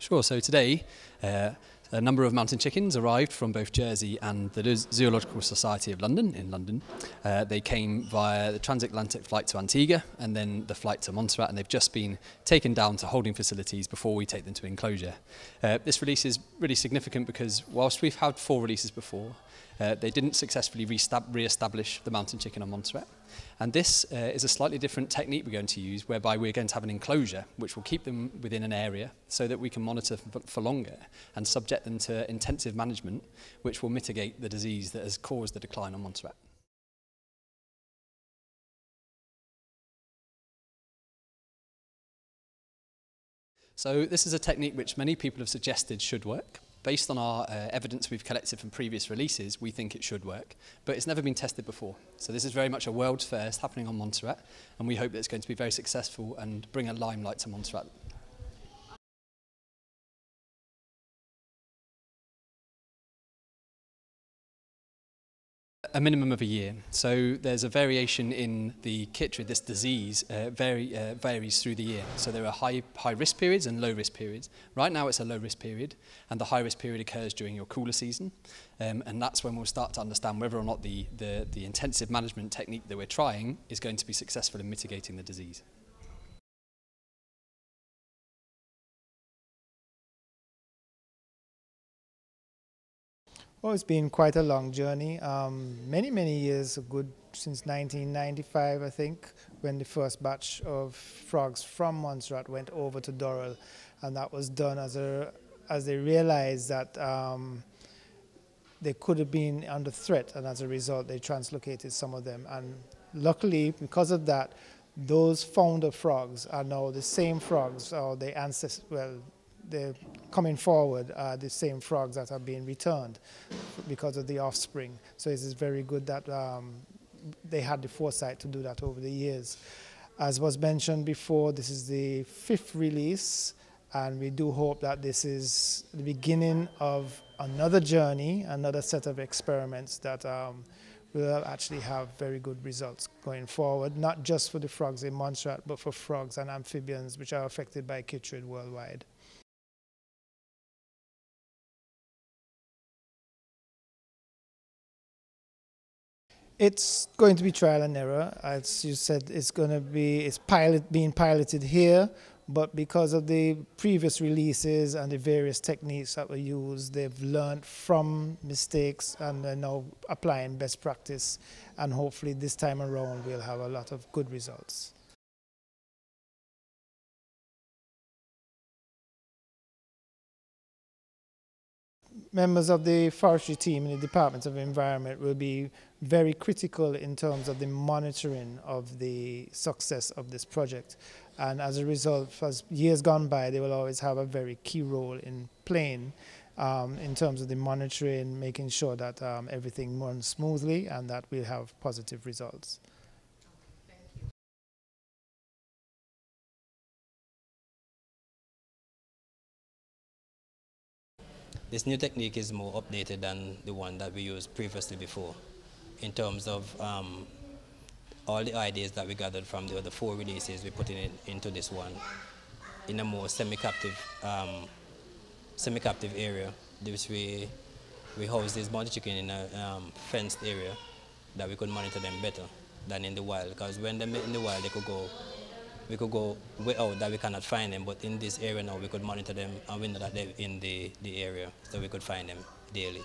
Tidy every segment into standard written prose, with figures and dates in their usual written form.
Sure. So today, a number of mountain chickens arrived from both Jersey and the Zoological Society of London in London. They came via the transatlantic flight to Antigua and then the flight to Montserrat, and they've just been taken down to holding facilities before we take them to enclosure. This release is really significant because whilst we've had 4 releases before, they didn't successfully re-establish the mountain chicken on Montserrat. And this is a slightly different technique we're going to use, whereby we're going to have an enclosure which will keep them within an area so that we can monitor for longer and subject them to intensive management, which will mitigate the disease that has caused the decline on Montserrat. So this is a technique which many people have suggested should work. Based on our evidence we've collected from previous releases, we think it should work, but it's never been tested before. So this is very much a world's first happening on Montserrat, and we hope that it's going to be very successful and bring a limelight to Montserrat. A minimum of a year. So there's a variation in the chytrid. This disease varies through the year. So there are high risk periods and low risk periods. Right now it's a low risk period, and the high risk period occurs during your cooler season, and that's when we'll start to understand whether or not the intensive management technique that we're trying is going to be successful in mitigating the disease. Well, it's been quite a long journey. Many years, since 1995, I think, when the first batch of frogs from Montserrat went over to Doral, and that was done as they realized that they could have been under threat, and as a result, they translocated some of them. And luckily, because of that, those founder frogs are now the same frogs, or the ancestors. Well, they're coming forward, the same frogs that are being returned because of the offspring. So it is very good that they had the foresight to do that over the years. As was mentioned before, this is the 5th release, and we do hope that this is the beginning of another journey, another set of experiments that will actually have very good results going forward, not just for the frogs in Montserrat, but for frogs and amphibians which are affected by chytrid worldwide. It's going to be trial and error. As you said, it's being piloted here, but because of the previous releases and the various techniques that were used, they've learned from mistakes and are now applying best practice, and hopefully this time around we'll have a lot of good results. Members of the forestry team in the Department of Environment will be very critical in terms of the monitoring of the success of this project. And as a result, as years gone by, they will always have a very key role in playing in terms of the monitoring, making sure that everything runs smoothly and that we'll have positive results. This new technique is more updated than the one that we used previously before, in terms of all the ideas that we gathered from the other 4 releases. We're putting it into this one in a more semi-captive area. This we house these mountain chicken in a fenced area that we could monitor them better than in the wild, because when they're in the wild, we could go way out that we cannot find them, but in this area now we could monitor them, and we know that they're in the area, so we could find them daily.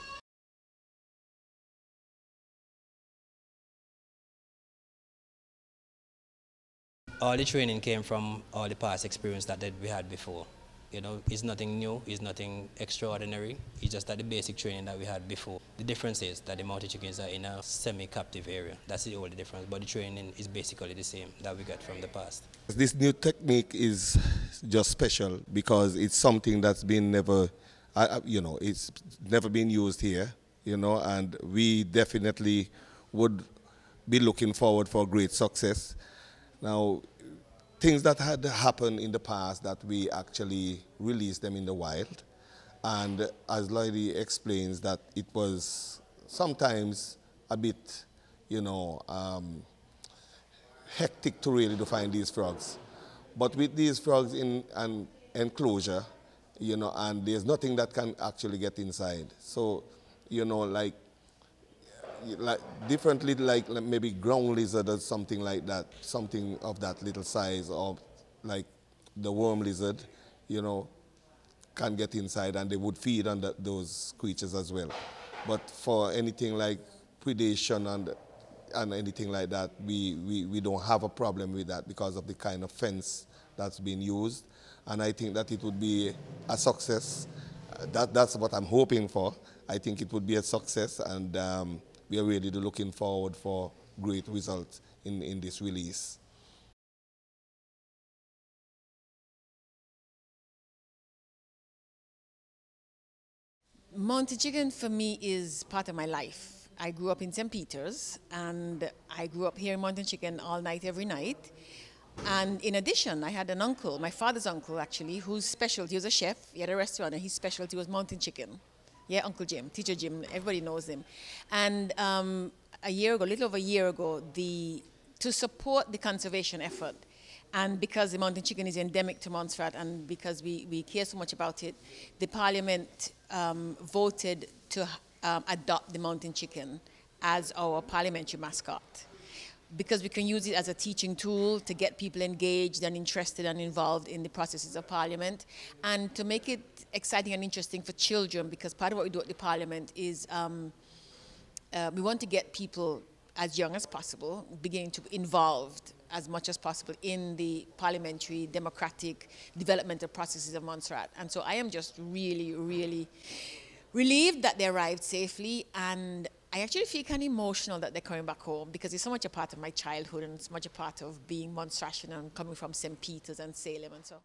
All the training came from all the past experience that we had before. You know, it's nothing new, it's nothing extraordinary, it's just that the basic training that we had before. The difference is that the mountain chickens are in a semi-captive area. That's the only difference, but the training is basically the same that we got from the past. This new technique is just special because it's something that's been never, it's never been used here, and we definitely would be looking forward for great success. Now, things that had happened in the past that we actually released them in the wild, and as Lloydie explains, that it was sometimes a bit, hectic to really to find these frogs. But with these frogs in an enclosure, you know, and there's nothing that can actually get inside. So, you know, like differently, like maybe ground lizard or something like that, something of that little size, or like the worm lizard, you know, can get inside and they would feed on those creatures as well. But for anything like predation and anything like that, we don't have a problem with that because of the kind of fence that's been used. And I think that it would be a success. That's what I'm hoping for. I think it would be a success, and we are really looking forward for great results in this release. Mountain chicken for me is part of my life. I grew up in St. Peter's, and I grew up hearing mountain chicken all night, every night. And in addition, I had an uncle, my father's uncle actually, whose specialty, he was a chef, he had a restaurant, and his specialty was mountain chicken. Yeah, Uncle Jim, Teacher Jim, everybody knows him. And a year ago, a little over a year ago, to support the conservation effort, and because the mountain chicken is endemic to Montserrat, and because we care so much about it, the Parliament voted to adopt the mountain chicken as our parliamentary mascot, because we can use it as a teaching tool to get people engaged and interested and involved in the processes of Parliament, and to make it exciting and interesting for children, because part of what we do at the Parliament is we want to get people as young as possible beginning to be involved as much as possible in the parliamentary democratic developmental processes of Montserrat. And so I am just really, really relieved that they arrived safely, and I actually feel kind of emotional that they're coming back home, because it's so much a part of my childhood and it's much a part of being Montserratian and coming from St. Peter's and Salem and so.